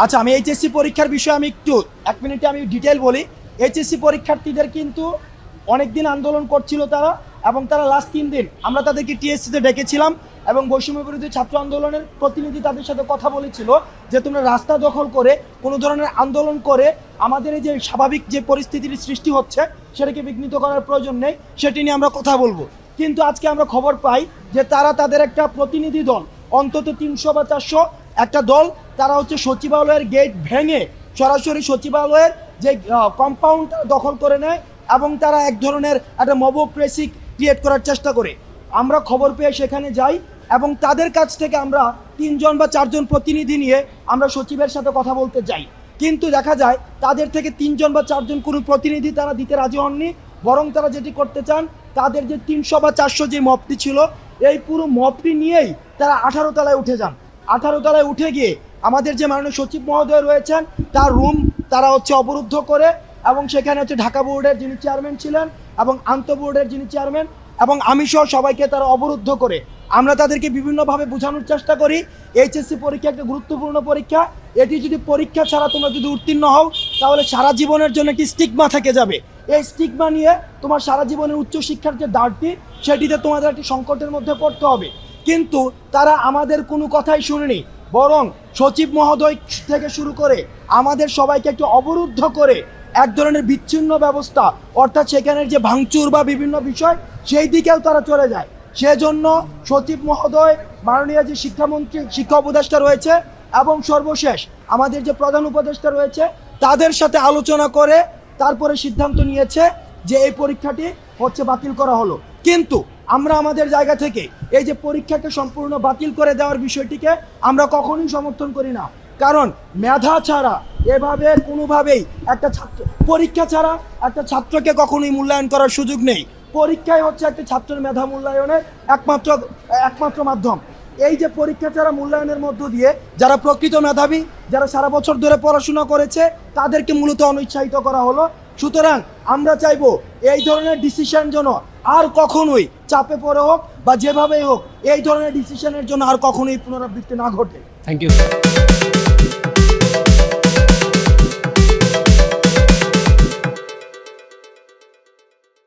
আচ্ছা, আমি এইচএসসি পরীক্ষার বিষয়ে আমি একটু 1 মিনিটে আমি ডিটেল বলি। এইচএসসি পরীক্ষার্থীদের কিন্তু অনেক দিন আন্দোলন করছিল তারা, এবং তারা লাস্ট 3 দিন আমরা তাদেরকে টিএসসিতে ডেকেছিলাম এবং বৈষম্য বিরোধী ছাত্র আন্দোলনের প্রতিনিধি তাদের সাথে কথা বলেছিল যে তোমরা রাস্তা দখল করে কোনো ধরনের আন্দোলন করে আমাদের এই যে স্বাভাবিক যে পরিস্থিতির সৃষ্টি হচ্ছে সেটাকে বিঘ্নিত করার প্রয়োজন নেই, সেটি নিয়ে আমরা কথা বলবো। কিন্তু আজকে আমরা খবর পাই যে তারা তাদের একটা প্রতিনিধি দল, অন্তত 300 বা 400 একটা দল, তারা হচ্ছে সচিবালয়ের গেট ভেঙে সরাসরি সচিবালয়ের যে কম্পাউন্ড দখল করে নেয় এবং তারা এক ধরনের একটা মবোক্রেসি ক্রিয়েট করার চেষ্টা করে। আমরা খবর পেয়ে সেখানে যাই এবং তাদের কাছ থেকে আমরা 3 জন বা 4 জন প্রতিনিধি নিয়ে আমরা সচিবের সাথে কথা বলতে যাই, কিন্তু দেখা যায় তাদের থেকে 3 জন বা 4 জন কোনো প্রতিনিধি তারা দিতে রাজি হননি। বরং তারা যেটি করতে চান, তাদের যে 300 বা 400 যে মবটি ছিল এই পুরো মবটি নিয়েই তারা 18 তলায় উঠে যান। 18 তলায় উঠে গিয়ে আমাদের যে মাননীয় সচিব মহোদয় রয়েছেন তার রুম তারা হচ্ছে অবরুদ্ধ করে, এবং সেখানে হচ্ছে ঢাকা বোর্ডের যিনি চেয়ারম্যান ছিলেন এবং আন্তঃ বোর্ডের যিনি চেয়ারম্যান এবং আমি সহ সবাইকে তারা অবরুদ্ধ করে। আমরা তাদেরকে বিভিন্নভাবে বোঝানোর চেষ্টা করি এইচএসসি পরীক্ষা একটা গুরুত্বপূর্ণ পরীক্ষা, এটি যদি পরীক্ষা ছাড়া তোমরা যদি উত্তীর্ণ হও তাহলে সারা জীবনের জন্য একটি স্টিগমা থেকে যাবে। এই স্টিগমা নিয়ে তোমার সারা জীবনের উচ্চশিক্ষার যে দাঁড়টি সেটিতে তোমাদের একটি সংকটের মধ্যে পড়তে হবে। কিন্তু তারা আমাদের কোনো কথাই শুনেনি, বরং সচিব মহোদয় থেকে শুরু করে আমাদের সবাইকে একটু অবরুদ্ধ করে এক ধরনের বিচ্ছিন্ন ব্যবস্থা, অর্থাৎ সেখানের যে ভাঙচুর বা বিভিন্ন বিষয় সেই দিকেও তারা চলে যায়। সেজন্য সচিব মহোদয়, মাননীয় যে শিক্ষামন্ত্রী, শিক্ষা উপদেষ্টা রয়েছে এবং সর্বশেষ আমাদের যে প্রধান উপদেষ্টা রয়েছে তাদের সাথে আলোচনা করে তারপরে সিদ্ধান্ত নিয়েছে যে এই পরীক্ষাটি হচ্ছে বাতিল করা হলো। কিন্তু আমরা আমাদের জায়গা থেকে এই যে পরীক্ষাকে সম্পূর্ণ বাতিল করে দেওয়ার বিষয়টিকে আমরা কখনোই সমর্থন করি না, কারণ মেধা ছাড়া এভাবে কোনোভাবেই একটা ছাত্র, পরীক্ষা ছাড়া একটা ছাত্রকে কখনোই মূল্যায়ন করার সুযোগ নেই। পরীক্ষাই হচ্ছে একটা ছাত্রের মেধা মূল্যায়নের একমাত্র মাধ্যম। এই যে পরীক্ষা ছাড়া মূল্যায়নের মধ্য দিয়ে যারা প্রকৃত মেধাবী, যারা সারা বছর ধরে পড়াশোনা করেছে তাদেরকে মূলত অনুৎসাহিত করা হলো। সুতরাং আমরা চাইবো এই ধরনের ডিসিশন যেন আর কখনোই চাপে পড়ে হোক বা যেভাবেই হোক এই ধরনের ডিসিশনের জন্য আর কখনোই পুনরাবৃত্তি না ঘটে। Thank you.